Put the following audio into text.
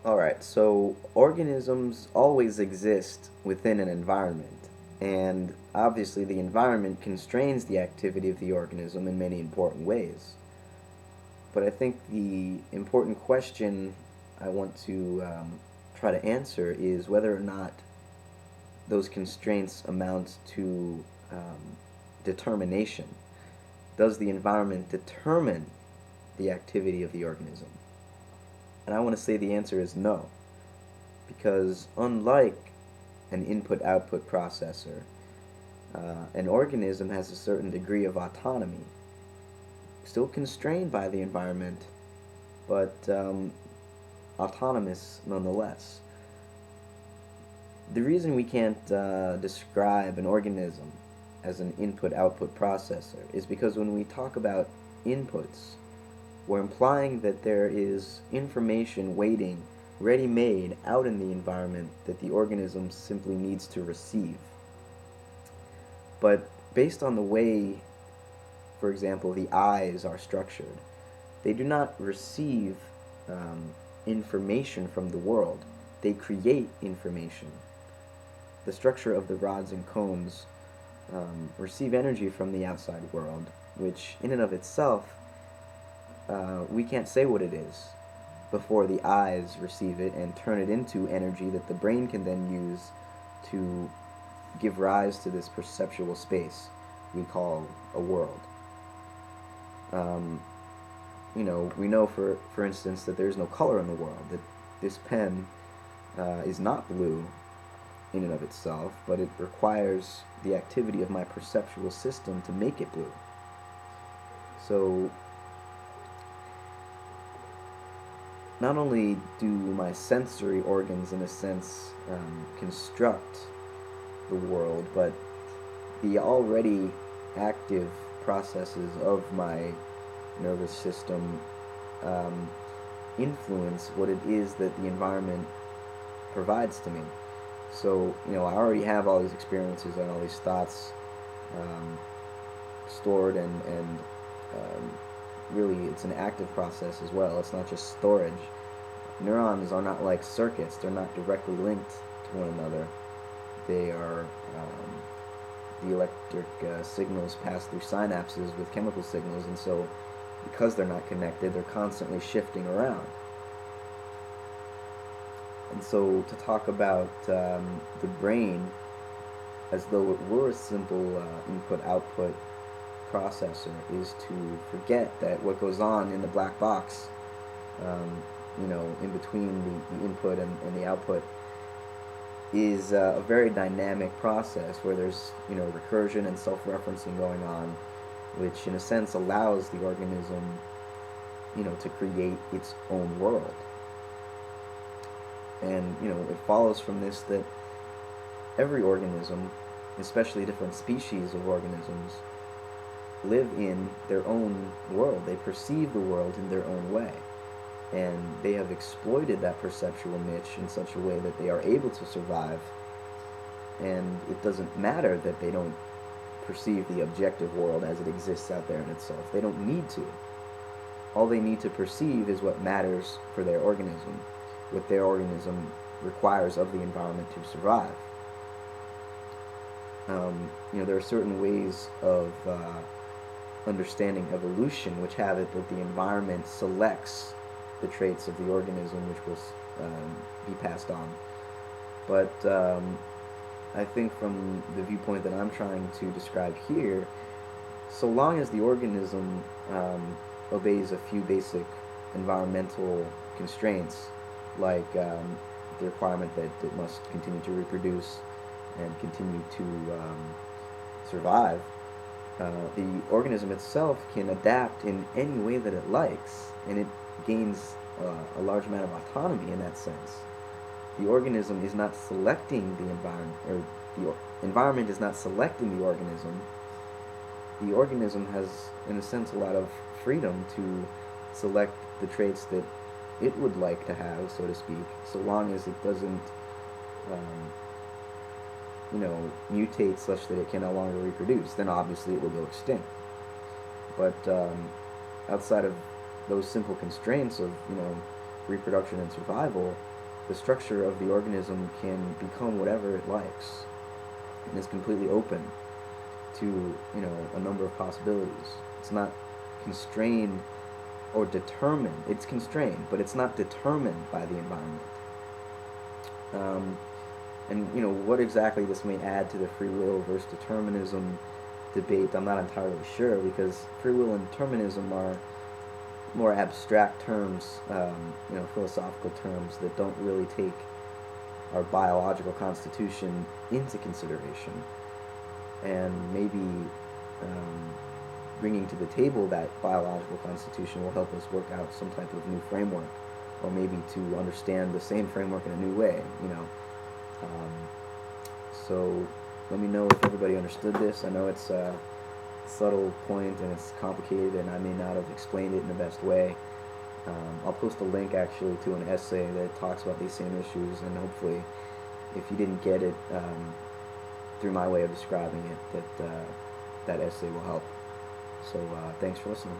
Alright, so organisms always exist within an environment, and obviously the environment constrains the activity of the organism in many important ways. But I think the important question I want to try to answer is whether or not those constraints amount to determination. Does the environment determine the activity of the organism? And I want to say the answer is no, because unlike an input-output processor, an organism has a certain degree of autonomy, still constrained by the environment, but autonomous nonetheless. The reason we can't describe an organism as an input-output processor is because when we talk about inputs, we're implying that there is information waiting, ready-made, out in the environment that the organism simply needs to receive. But based on the way, for example, the eyes are structured, they do not receive information from the world. They create information. The structure of the rods and cones receive energy from the outside world, which in and of itself, we can't say what it is before the eyes receive it and turn it into energy that the brain can then use to give rise to this perceptual space we call a world. Um, we know, for instance, that there's no color in the world, that this pen is not blue in and of itself, but it requires the activity of my perceptual system to make it blue. So not only do my sensory organs, in a sense, construct the world, but the already active processes of my nervous system um, influence what it is that the environment provides to me. So, I already have all these experiences and all these thoughts um, stored, and um, really it's an active process as well. It's not just storage. Neurons are not like circuits, they're not directly linked to one another. They are, the electric signals pass through synapses with chemical signals, and so because they're not connected, they're constantly shifting around. And so to talk about the brain as though it were a simple input-output processor is to forget that what goes on in the black box, in between the input and the output, is a very dynamic process where there's, recursion and self-referencing going on, which in a sense allows the organism, to create its own world. And, it follows from this that every organism, especially different species of organisms, live in their own world. They perceive the world in their own way. And they have exploited that perceptual niche in such a way that they are able to survive. And it doesn't matter that they don't perceive the objective world as it exists out there in itself. They don't need to. All they need to perceive is what matters for their organism, what their organism requires of the environment to survive. There are certain ways of understanding evolution which have it that the environment selects the traits of the organism which will be passed on. But I think from the viewpoint that I'm trying to describe here, so long as the organism obeys a few basic environmental constraints, like the requirement that it must continue to reproduce and continue to survive, the organism itself can adapt in any way that it likes, and it gains a large amount of autonomy in that sense. The organism is not selecting the environment, or the environment is not selecting the organism. The organism has, in a sense, a lot of freedom to select the traits that it would like to have, so to speak, so long as it doesn't, um, mutate such that it can no longer reproduce. Then obviously it will go extinct. But outside of those simple constraints of, reproduction and survival, the structure of the organism can become whatever it likes and is completely open to, a number of possibilities. It's not constrained or determined. It's constrained, but it's not determined by the environment. And what exactly this may add to the free will versus determinism debate, I'm not entirely sure, because free will and determinism are more abstract terms, philosophical terms that don't really take our biological constitution into consideration. And maybe bringing to the table that biological constitution will help us work out some type of new framework, or maybe to understand the same framework in a new way. So let me know if everybody understood this. I know it's a subtle point and it's complicated, and I may not have explained it in the best way. I'll post a link actually to an essay that talks about these same issues, and hopefully, if you didn't get it through my way of describing it, that essay will help. So thanks for listening.